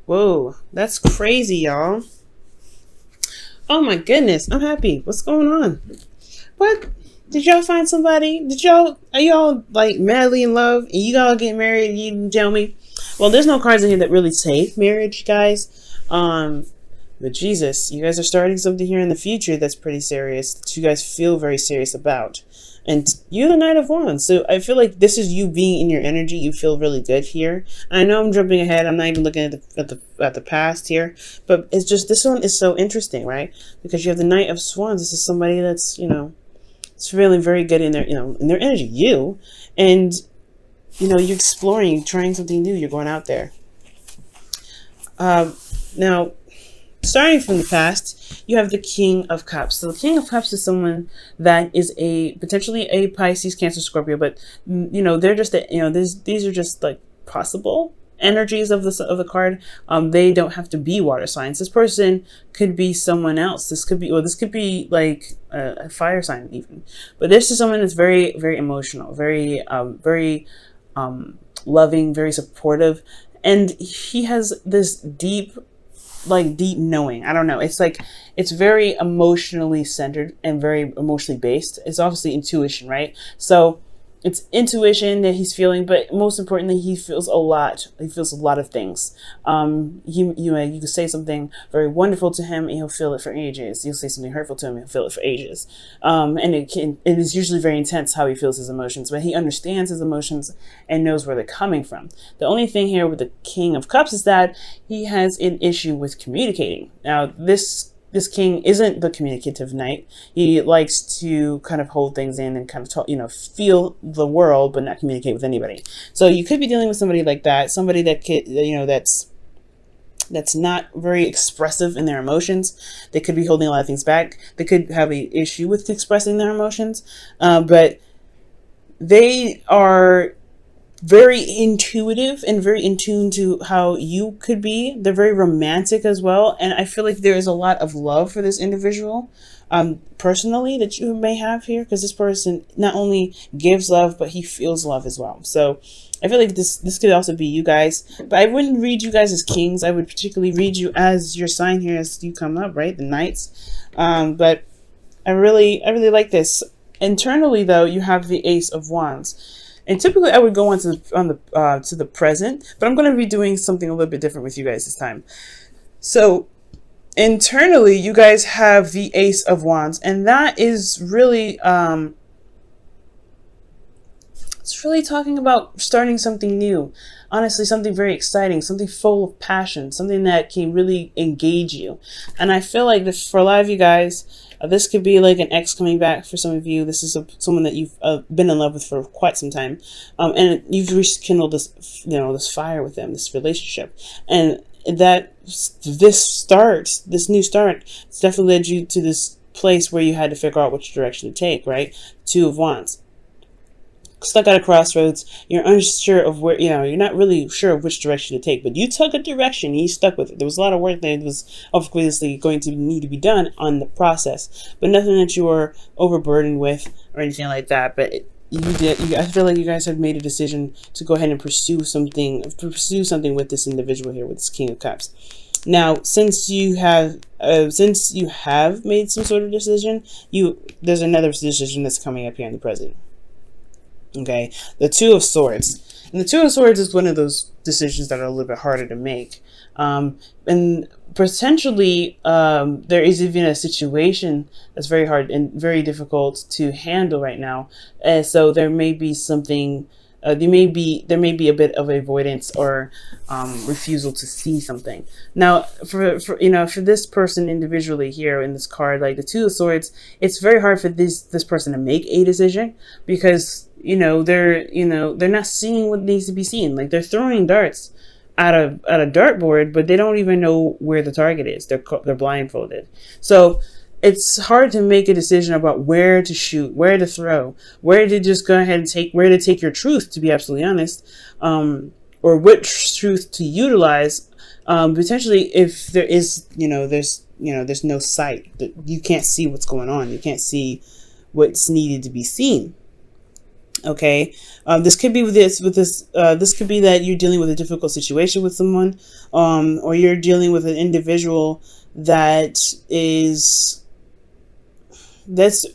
Whoa, that's crazy, y'all. Oh my goodness, I'm happy. What's going on? What? Did y'all find somebody? Are y'all like madly in love and you all get married and you didn't tell me? Well, there's no cards in here that really say marriage, guys. But Jesus, you guys are starting something here in the future that's pretty serious, that you guys feel very serious about. And you're the Knight of Wands, so I feel like this is you being in your energy. You feel really good here. And I know I'm jumping ahead. I'm not even looking at the past here, but it's just this one is so interesting, right? Because you have the Knight of Wands. This is somebody that's it's feeling very good in their in their energy. And you're exploring, you're trying something new. You're going out there. Now, starting from the past, you have the King of Cups. So the King of Cups is someone that is potentially a Pisces, Cancer, Scorpio, but they're just these are just like possible energies of the card. They don't have to be water signs. This person could be someone else. This could be like a fire sign even. But this is someone that's very, very emotional, very loving, very supportive, and he has this deep knowing. I don't know. It's like, it's very emotionally centered and very emotionally based. It's obviously intuition, right? So it's intuition that he's feeling, but most importantly, he feels a lot. He feels a lot of things. You can say something very wonderful to him and he'll feel it for ages. You'll say something hurtful to him and he'll feel it for ages. And it is usually very intense how he feels his emotions, but he understands his emotions and knows where they're coming from. The only thing here with the King of Cups is that he has an issue with communicating. Now, this king isn't the communicative knight. He likes to kind of hold things in and kind of talk, feel the world, but not communicate with anybody. So you could be dealing with somebody like that, somebody that could, that's not very expressive in their emotions. They could be holding a lot of things back. They could have an issue with expressing their emotions, but they are very intuitive and very in tune to how you could be. They're very romantic as well, and I feel like there is a lot of love for this individual personally that you may have here, because this person not only gives love, but he feels love as well. So I feel like this could also be you guys, but I wouldn't read you guys as kings. I would particularly read you as your sign here as you come up, right? The knights. But I really like this. Internally though, you have the Ace of Wands. And typically I would go on to the present, but I'm going to be doing something a little bit different with you guys this time. So internally, you guys have the Ace of Wands, and that is really, it's really talking about starting something new. Honestly, something very exciting, something full of passion, something that can really engage you. And I feel like this, for a lot of you guys, this could be like an ex coming back for some of you. This is someone that you've been in love with for quite some time. And you've rekindled this, this fire with them, this relationship. And that this new start, it's definitely led you to this place where you had to figure out which direction to take, right? Two of Wands. Stuck at a crossroads, you're unsure of where, you're not really sure of which direction to take, but you took a direction and you stuck with it. There was a lot of work that was obviously going to need to be done on the process, but nothing that you were overburdened with or anything like that. But I feel like you guys have made a decision to go ahead and pursue something with this individual here, with this King of Cups. Now, since you have made some sort of decision, there's another decision that's coming up here in the present. Okay, the Two of Swords. And the Two of Swords is one of those decisions that are a little bit harder to make. And potentially, there is even a situation that's very hard and very difficult to handle right now. So there may be something, there may be a bit of avoidance or refusal to see something. Now, for this person individually here in this card, like the Two of Swords, it's very hard for this person to make a decision, because they're not seeing what needs to be seen. Like, they're throwing darts at a dartboard, but they don't even know where the target is. They're blindfolded. So it's hard to make a decision about where to shoot, where to throw, where to just go ahead and take your truth, to be absolutely honest, or which truth to utilize. Potentially, if there is, there's no sight, that you can't see what's going on. You can't see what's needed to be seen. Okay, this could be this could be that you're dealing with a difficult situation with someone, or you're dealing with an individual that is that's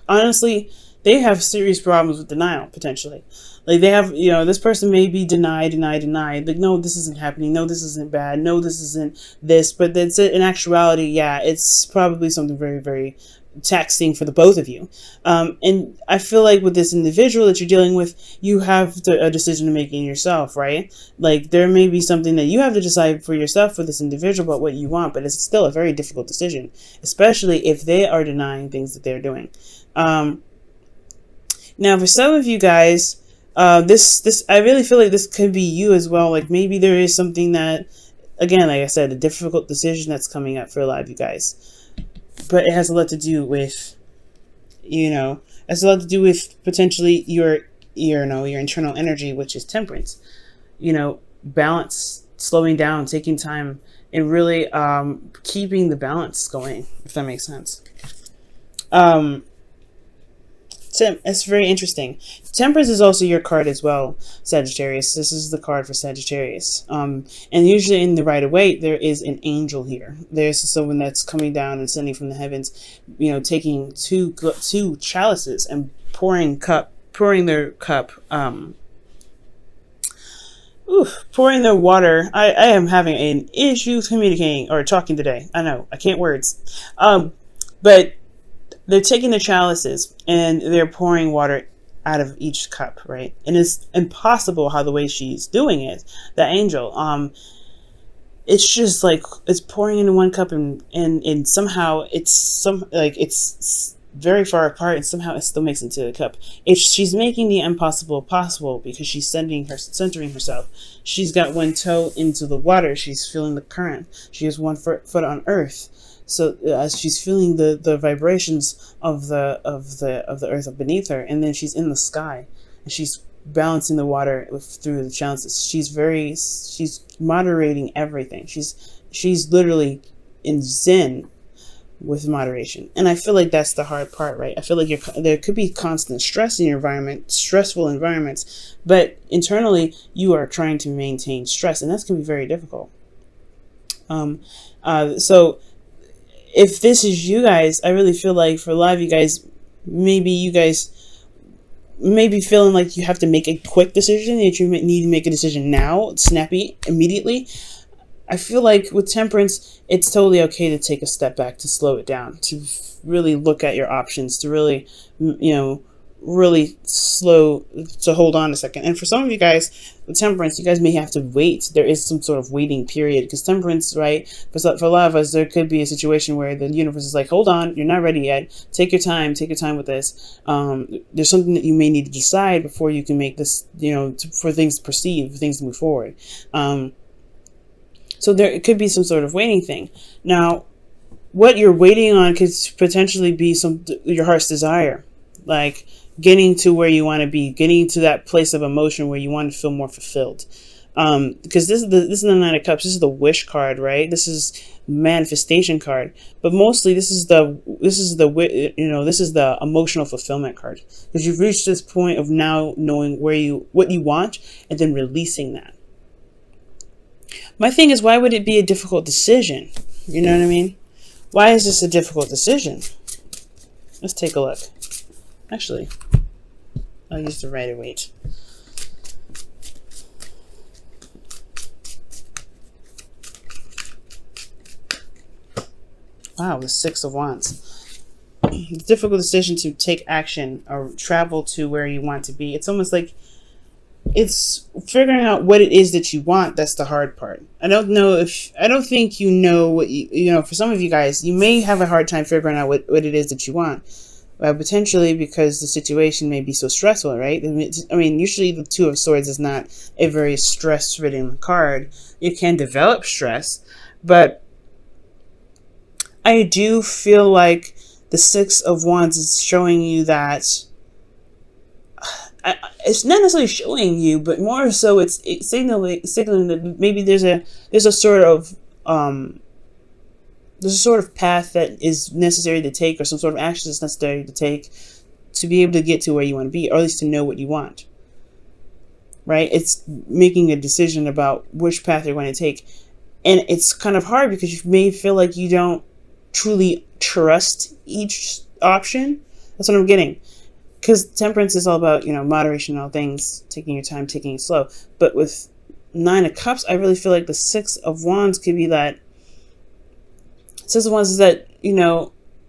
honestly, they have serious problems with denial potentially. Like they have, this person may be denied, like, no, this isn't happening, no, this isn't bad, no, this isn't this, but that's it. In actuality, yeah, it's probably something very, very taxing for the both of you. And I feel like with this individual that you're dealing with, you have a decision to make in yourself, right? Like there may be something that you have to decide for yourself for this individual about what you want, but it's still a very difficult decision, especially if they are denying things that they're doing. Now, for some of you guys, this I really feel like this could be you as well. Like maybe there is something that, again, like I said, a difficult decision that's coming up for a lot of you guys, but it has a lot to do with, has a lot to do with potentially your internal energy, which is temperance. Balance, slowing down, taking time, and really keeping the balance going, if that makes sense. It's very interesting. Temperance is also your card as well, Sagittarius. This is the card for Sagittarius. And usually in the Rider-Waite, there is an angel here. There's someone that's coming down and sending from the heavens, taking two chalices and pouring their cup, pouring their water. I am having an issue communicating or talking today. I know, I can't words. But they're taking the chalices and they're pouring water out of each cup, right? And it's impossible how the way she's doing it, the angel. It's just like it's pouring into one cup and somehow it's very far apart, and somehow it still makes it into the cup. She's making the impossible possible because she's centering herself. She's got one toe into the water. She's feeling the current. She has one foot on earth. So as she's feeling the vibrations of the earth beneath her, and then she's in the sky, and she's balancing the water through the chalices. She's moderating everything. She's literally in zen with moderation, and I feel like that's the hard part, right? I feel like there could be constant stress in your environment, stressful environments, but internally you are trying to maintain stress, and that's going to be very difficult. So if this is you guys, I really feel like for a lot of you guys may be feeling like you have to make a quick decision, that you need to make a decision now, snappy, immediately. I feel like with temperance, it's totally okay to take a step back, to slow it down, to really look at your options, to really, really slow, to hold on a second. And for some of you guys with temperance, you guys may have to wait. There is some sort of waiting period, because temperance, right, for a lot of us, there could be a situation where the universe is like, hold on, you're not ready yet, take your time with this. There's something that you may need to decide before you can make this, for things to proceed, for things to move forward. So there could be some sort of waiting thing. Now, what you're waiting on could potentially be your heart's desire, like getting to where you want to be, getting to that place of emotion where you want to feel more fulfilled. Because this is the Nine of Cups. This is the wish card, right? This is manifestation card. But mostly, this is the emotional fulfillment card, because you've reached this point of now knowing what you want and then releasing that. My thing is, why would it be a difficult decision? You know what I mean? Why is this a difficult decision? Let's take a look. Actually, I'll use the Rider-Waite. Wow, the Six of Wands. It's a difficult decision to take action or travel to where you want to be. It's almost like it's figuring out what it is that you want. That's the hard part. I don't think you know what for some of you guys, you may have a hard time figuring out what it is that you want. Potentially because the situation may be so stressful, right? I mean, usually the Two of Swords is not a very stress-ridden card. It can develop stress, but I do feel like the Six of Wands is showing you that it's not necessarily showing you, but more so it's signaling that maybe there's a sort of path that is necessary to take, or some sort of action that's necessary to take to be able to get to where you want to be, or at least to know what you want, right? It's making a decision about which path you're going to take. And it's kind of hard because you may feel like you don't truly trust each option. That's what I'm getting. Because temperance is all about, moderation in all things, taking your time, taking it slow. But with 9 of Cups, I really feel like the 6 of Wands could be that. 6 of Wands is that,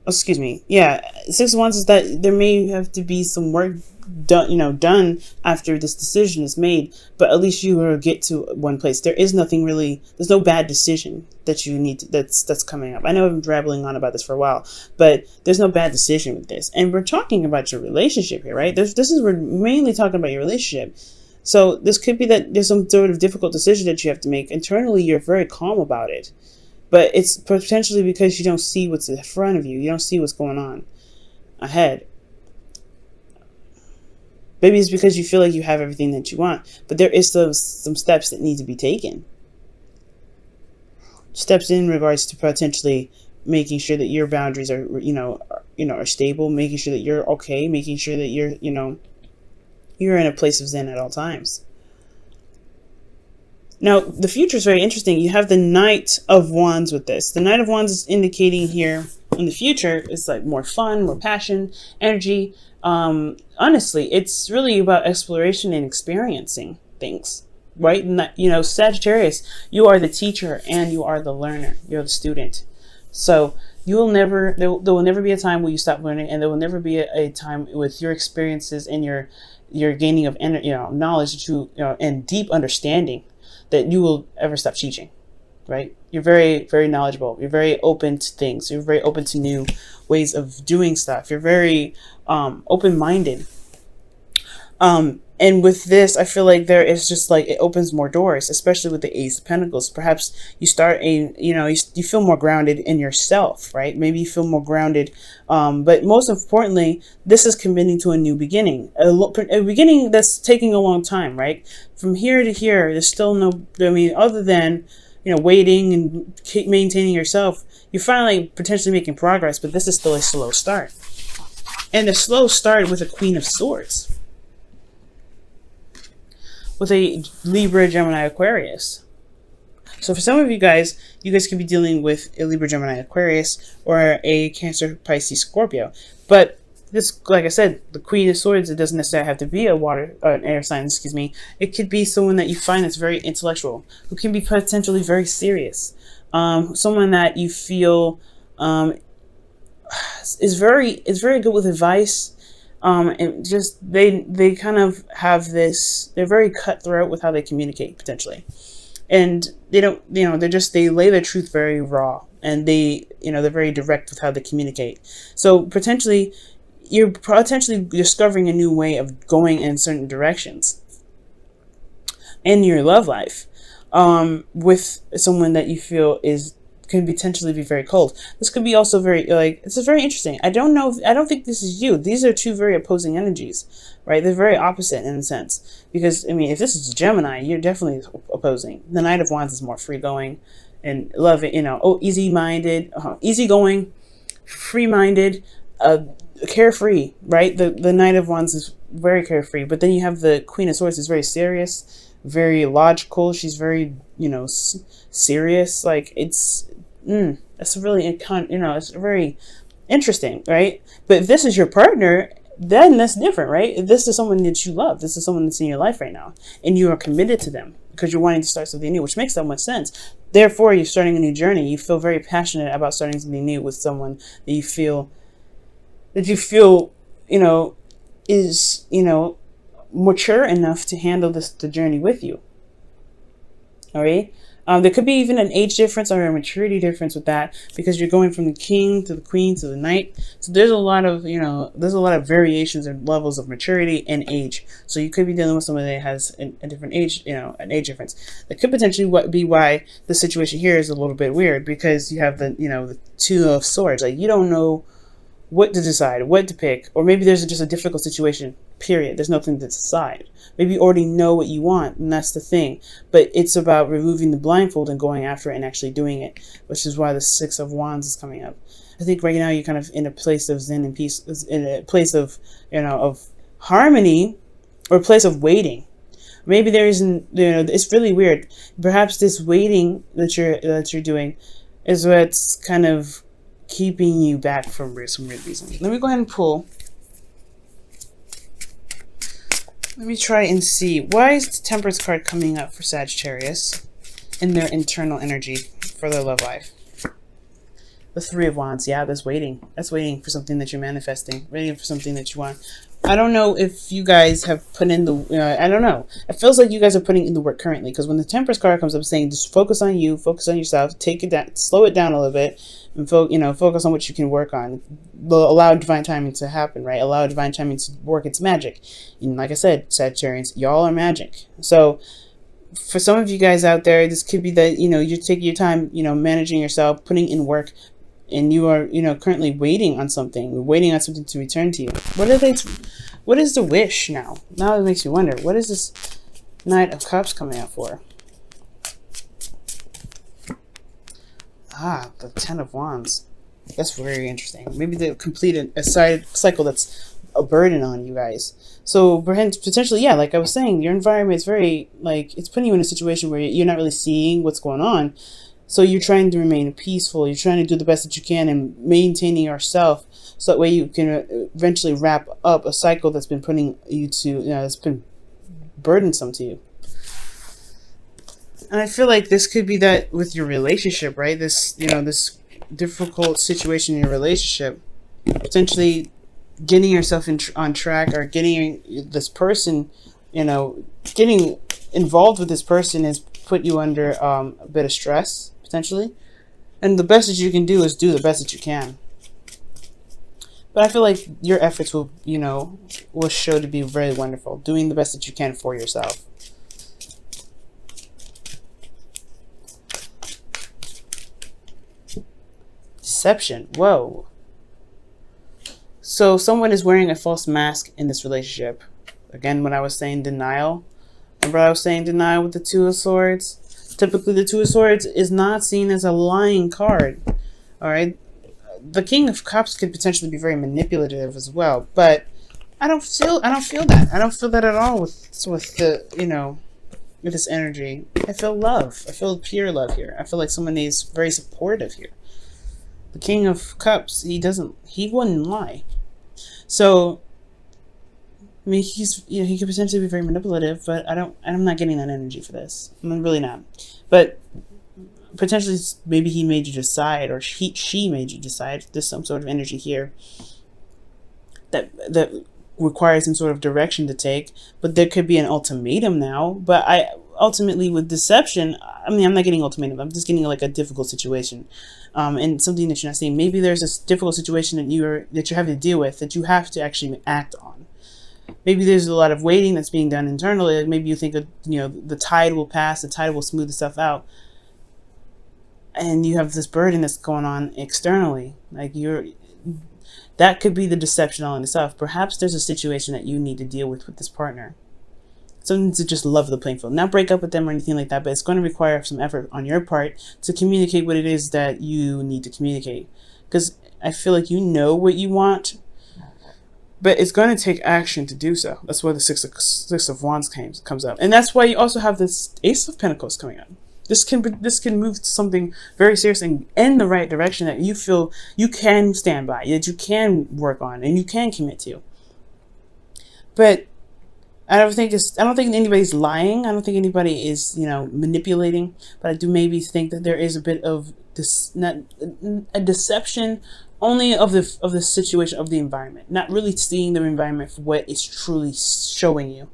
excuse me. Yeah, 6 of Wands is that there may have to be some work done after this decision is made, but at least you will get to one place. There's no bad decision that you need that's coming up. I know I've been rambling on about this for a while, but there's no bad decision with this. And we're talking about your relationship here, right? We're mainly talking about your relationship. So this could be that there's some sort of difficult decision that you have to make. Internally, you're very calm about it, but it's potentially because you don't see what's in front of you. You don't see what's going on ahead. Maybe it's because you feel like you have everything that you want, but there is some steps that need to be taken. Steps in regards to potentially making sure that your boundaries are, are stable, making sure that you're okay, making sure that you're in a place of zen at all times. Now, the future is very interesting. You have the Knight of Wands with this. The Knight of Wands is indicating here in the future is like more fun, more passion, energy. Honestly, it's really about exploration and experiencing things, right? And Sagittarius, you are the teacher and you are the learner. You're the student. So there will never be a time where you stop learning, and there will never be a time with your experiences and your gaining of knowledge that and deep understanding that you will ever stop teaching, right? You're very, very knowledgeable. You're very open to things. You're very open to new ways of doing stuff. You're very open-minded. And with this, I feel like there is just like, it opens more doors, especially with the Ace of Pentacles. Perhaps you start you feel more grounded in yourself, right? Maybe you feel more grounded. But most importantly, this is committing to a new beginning, a beginning that's taking a long time, right? From here to here, there's still other than, waiting and keep maintaining yourself, you're finally potentially making progress, but this is still a slow start. And a slow start with a Queen of Swords, with a Libra, Gemini, Aquarius. So for some of you guys could be dealing with a Libra, Gemini, Aquarius, or a Cancer, Pisces, Scorpio. But this, like I said, the Queen of Swords, it doesn't necessarily have to be an air sign, excuse me. It could be someone that you find that's very intellectual, who can be potentially very serious. Someone that you feel is very good with advice. And just they kind of have this, they're very cutthroat with how they communicate potentially, and they don't, they lay their truth very raw, and they're very direct with how they communicate. So potentially you're discovering a new way of going in certain directions in your love life, with someone that you feel can potentially be very cold. This could be also very, it's very interesting. I don't think this is you. These are two very opposing energies, right? They're very opposite in a sense, because if this is Gemini, you're definitely opposing. The Knight of Wands is more free-going and easy-minded, easygoing, free-minded, carefree, right? The Knight of Wands is very carefree, but then you have the Queen of Swords, is very serious, very logical. She's very, serious. Like, it's really, it's very interesting, right? But if this is your partner, then that's different, right? If this is someone that you love, this is someone that's in your life right now, and you are committed to them because you're wanting to start something new, which makes so much sense. Therefore, you're starting a new journey. You feel very passionate about starting something new with someone that you feel, is, mature enough to handle the journey with you. All right. There could be even an age difference or a maturity difference with that, because you're going from the King to the Queen to the Knight. So there's a lot of, variations and levels of maturity and age. So you could be dealing with someone that has a different age, an age difference. That could potentially be why the situation here is a little bit weird, because you have the Two of Swords. Like, you don't know what to decide, what to pick, or maybe there's just a difficult situation period. There's nothing to decide. Maybe you already know what you want, and that's the thing. But it's about removing the blindfold and going after it and actually doing it, which is why the Six of Wands is coming up. I think right now you're kind of in a place of zen and peace, in a place of, of harmony, or a place of waiting. Maybe there isn't, it's really weird. Perhaps this waiting that you're doing is what's kind of keeping you back from some weird reason. Let me go ahead and pull. Let me try and see. Why is the Temperance card coming up for Sagittarius in their internal energy for their love life? The Three of Wands. Yeah, that's waiting. That's waiting for something that you're manifesting. Waiting for something that you want. I don't know if you guys have put in the, I don't know. It feels like you guys are putting in the work currently, because when the Temperance card comes up saying just focus on you, focus on yourself, take it down, slow it down a little bit, and focus on what you can work on. Allow divine timing to happen, right? Allow divine timing to work its magic. And like I said, Sagittarians, y'all are magic. So for some of you guys out there, this could be that, you're taking your time, managing yourself, putting in work, and you are, currently waiting on something, waiting on something to return to you. What is the wish now? Now it makes me wonder, what is this Knight of Cups coming out for? Ah, the Ten of Wands. That's very interesting. Maybe they completed a cycle that's a burden on you guys. So potentially, yeah, like I was saying, your environment is very, it's putting you in a situation where you're not really seeing what's going on. So you're trying to remain peaceful. You're trying to do the best that you can and maintaining yourself, so that way you can eventually wrap up a cycle that's been putting you to, that's been burdensome to you. And I feel like this could be that with your relationship, right? This, this difficult situation in your relationship, potentially getting yourself on track, or getting this person, getting involved with this person has put you under a bit of stress, potentially. And the best that you can do is do the best that you can. But I feel like your efforts will, will show to be very wonderful. Doing the best that you can for yourself. Deception. Whoa. So someone is wearing a false mask in this relationship. Again, when I was saying denial, remember I was saying denial with the Two of Swords? Typically, the Two of Swords is not seen as a lying card. All right, the King of Cups could potentially be very manipulative as well, but I don't feel that. I don't feel that at all with the with this energy. I feel love. I feel pure love here. I feel like someone is very supportive here. The King of Cups, he wouldn't lie. So I mean, he could potentially be very manipulative, but I'm not getting that energy for this. I'm really not. But potentially, maybe he made you decide, or she made you decide. There's some sort of energy here that requires some sort of direction to take. But there could be an ultimatum now. But ultimately, with deception, I mean, I'm not getting ultimatum. I'm just getting like a difficult situation, and something that you're not seeing. Maybe there's this difficult situation that you're having to deal with, that you have to actually act on. Maybe there's a lot of waiting that's being done internally. Like maybe you think, the tide will pass, the tide will smooth itself out, and you have this burden that's going on externally. Like that could be the deception all in itself. Perhaps there's a situation that you need to deal with this partner. Something to just level the playing field, not break up with them or anything like that. But it's going to require some effort on your part to communicate what it is that you need to communicate. Because I feel like you know what you want, but it's going to take action to do so. That's why the Six of Wands comes up. And that's why you also have this Ace of Pentacles coming up. This can move to something very serious and in the right direction that you feel you can stand by, that you can work on, and you can commit to. But I don't think anybody's lying. I don't think anybody is, manipulating. But I do maybe think that there is a bit of a deception, only of the situation, of the environment, not really seeing the environment for what it's truly showing you.